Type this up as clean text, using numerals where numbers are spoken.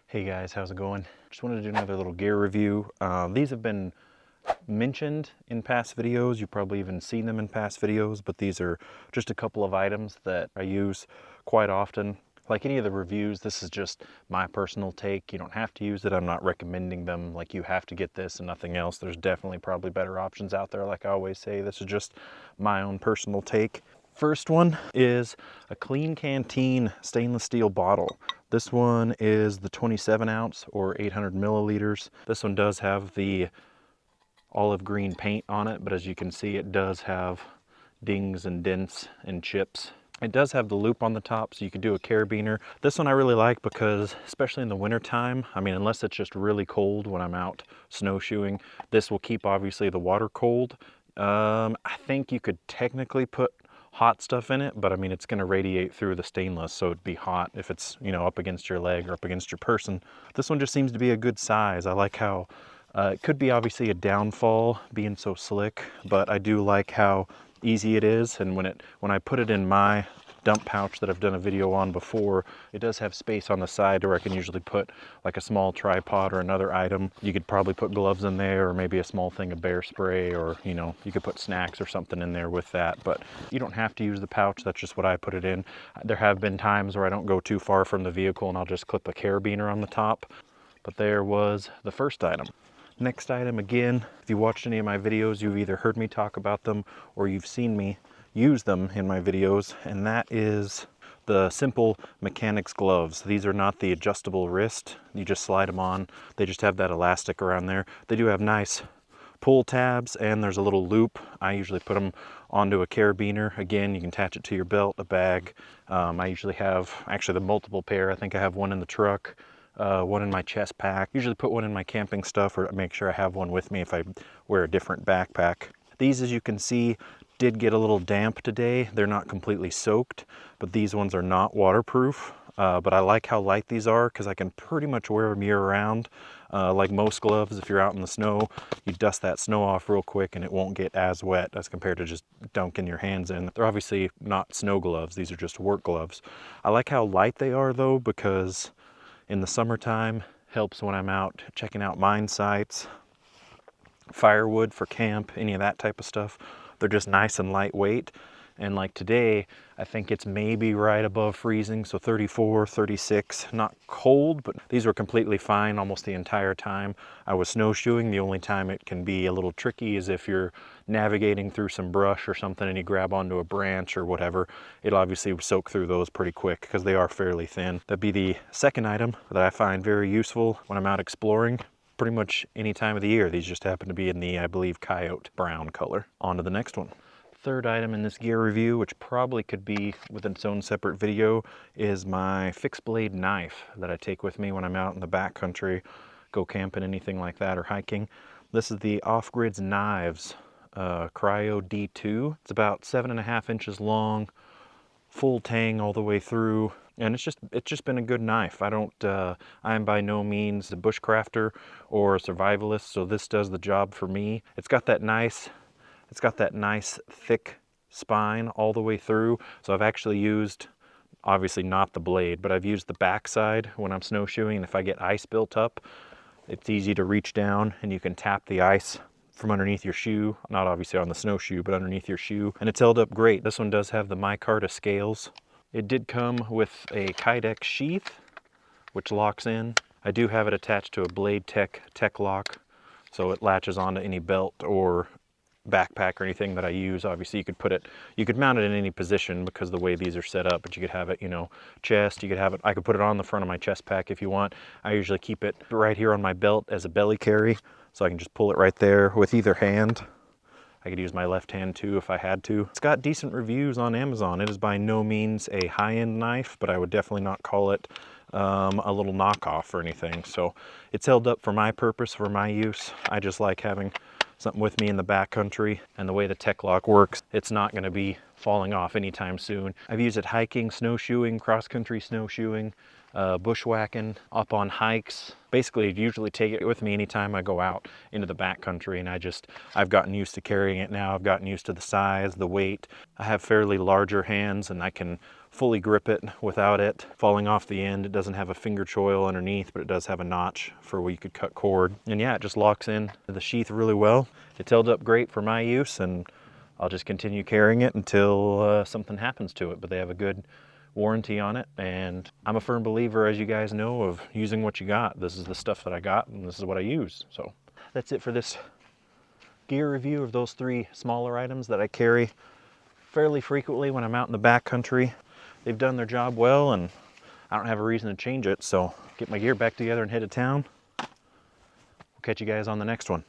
Hey guys, how's it going? Just wanted to do another little gear review. These have been mentioned in past videos. You've probably even seen them in past videos, but these are just a couple of items that I use quite often. Like any of the reviews, this is just my personal take. You don't have to use it. I'm not recommending them like you have to get this and nothing else. There's definitely probably better options out there. Like I always say, this is just my own personal take. First one is a Klean Kanteen stainless steel bottle. This one is the 27 ounce or 800 milliliters. This one does have the olive green paint on it, but as you can see, it does have dings and dents and chips. It does have the loop on the top, so you can do a carabiner. This one I really like because, especially in the winter time, I mean, unless it's just really cold when I'm out snowshoeing, this will keep obviously the water cold. I think you could technically put hot stuff in it, but I mean, it's going to radiate through the stainless, so it'd be hot if it's, you know, up against your leg or up against your person. This one just seems to be a good size. I like how it could be obviously a downfall being so slick, but I do like how easy it is. And when I put it in my dump pouch that I've done a video on before, it does have space on the side where I can usually put like a small tripod or another item. You could probably put gloves in there, or maybe a small thing of bear spray, or you know, you could put snacks or something in there with that, but you don't have to use the pouch. That's just what I put it in. There have been times where I don't go too far from the vehicle and I'll just clip a carabiner on the top. But there was the first item. Next item, again, if you watched any of my videos, you've either heard me talk about them or you've seen me use them in my videos, and that is the simple Mechanix gloves. These are not the adjustable wrist. You just slide them on. They just have that elastic around there. They do have nice pull tabs, and there's a little loop. I usually put them onto a carabiner. Again, you can attach it to your belt, a bag. I usually have actually the multiple pair. I think I have one in the truck. One in my chest pack. Usually put one in my camping stuff, or make sure I have one with me if I wear a different backpack. These, as you can see, did get a little damp today. They're not completely soaked, but these ones are not waterproof. But I like how light these are because I can pretty much wear them year round. Like most gloves, if you're out in the snow, you dust that snow off real quick and it won't get as wet as compared to just dunking your hands in. They're obviously not snow gloves. These are just work gloves. I like how light they are though, because in the summertime, helps when I'm out checking out mine sites, firewood for camp, any of that type of stuff. They're just nice and lightweight. And like today, I think it's maybe right above freezing, so 34, 36, not cold, but these were completely fine almost the entire time I was snowshoeing. The only time it can be a little tricky is if you're navigating through some brush or something and you grab onto a branch or whatever. It'll obviously soak through those pretty quick because they are fairly thin. That'd be the second item that I find very useful when I'm out exploring. Pretty much any time of the year. These just happen to be in the, I believe, Coyote brown color. On to the next one. Third item in this gear review, which probably could be with its own separate video, is my fixed blade knife that I take with me when I'm out in the backcountry, go camping, anything like that, or hiking. This is the Off Grids Knives Cryo D2. It's about 7.5 inches long, full tang all the way through. And it's just been a good knife. I am by no means a bushcrafter or a survivalist, so this does the job for me. It's got that nice thick spine all the way through. So I've actually used, obviously not the blade, but I've used the backside when I'm snowshoeing. And if I get ice built up, it's easy to reach down and you can tap the ice from underneath your shoe, not obviously on the snowshoe, but underneath your shoe. And it's held up great. This one does have the micarta scales. It did come with a Kydex sheath, which locks in. I do have it attached to a Blade Tek-Lok, so it latches onto any belt or backpack or anything that I use. Obviously you could mount it in any position because the way these are set up, but you could have it, you know, chest, I could put it on the front of my chest pack if you want. I usually keep it right here on my belt as a belly carry, so I can just pull it right there with either hand. I could use my left hand too if I had to. It's got decent reviews on Amazon. It is by no means a high-end knife, but I would definitely not call it a little knockoff or anything. So it's held up for my purpose, for my use. I just like having something with me in the backcountry, and the way the Tek-Lok works, it's not going to be falling off anytime soon. I've used it hiking, snowshoeing, cross-country snowshoeing, bushwhacking, up on hikes. Basically, usually take it with me anytime I go out into the backcountry, and I've gotten used to carrying it now. I've gotten used to the size, the weight. I have fairly larger hands, and I can fully grip it without it falling off the end. It doesn't have a finger choil underneath, but it does have a notch for where you could cut cord. And yeah, it just locks in the sheath really well. It's held up great for my use, and I'll just continue carrying it until something happens to it. But they have a good warranty on it, and I'm a firm believer, as you guys know, of using what you got. This is the stuff that I got, and this is what I use. So that's it for this gear review of those 3 smaller items that I carry fairly frequently when I'm out in the backcountry. They've done their job well, and I don't have a reason to change it, so get my gear back together and head to town. We'll catch you guys on the next one.